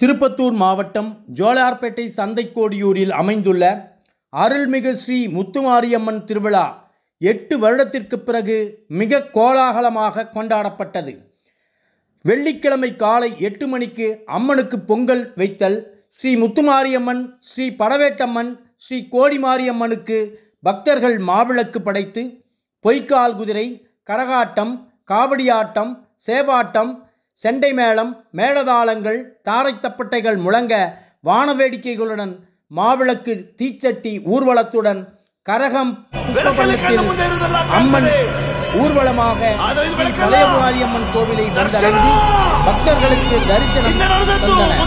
திருப்பத்தூர் மாவட்டம் ஜோலார்பேட்டை சந்தைக்கோடியூரில் அமைந்துள்ள அருள்மிகு ஸ்ரீ முத்துமாரியம்மன் திருவிழா 8 வருடத்திற்கு பிறகு மிக கோலாகலமாக கொண்டாடப்பட்டது. வெள்ளிக்கிழமை காலை 8 மணிக்கு அம்மனுக்கு பொங்கல் வைத்தல், ஸ்ரீ முத்துமாரியம்மன், ஸ்ரீ படவேட்டம்மன், ஸ்ரீ கோடிமாரியம்மனுக்கு பக்தர்கள் மாவிளக்கு படைத்து பொய்க்கால் குதிரை, கரகாட்டம், காவடியாட்டம், சேவாட்டம், செண்டை மேளம், மேளதாளங்கள், தாரைத்தப்பட்டைகள் முழங்க வானவேடிக்கைகளுடன் மாவிளக்கு, தீச்சட்டி ஊர்வலத்துடன் கரகம் புஷ்பபலத்தில் அம்மன் ஊர்வலமாக கலையமாரியம்மன் கோவிலை வந்தடைந்து பக்தர்களுக்கு தரிசனம் தந்தனர்.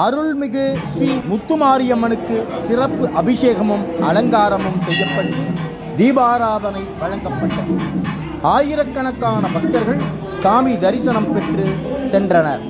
அருள்மிகு ஸ்ரீ முத்துமாரியம்மனுக்கு சிறப்பு அபிஷேகமும் அலங்காரமும் செய்யப்பட்டு தீபாராதனை வழங்கப்பட்டது. ஆயிரக்கணக்கான பக்தர்கள் சாமி தரிசனம் பெற்று சென்றனர்.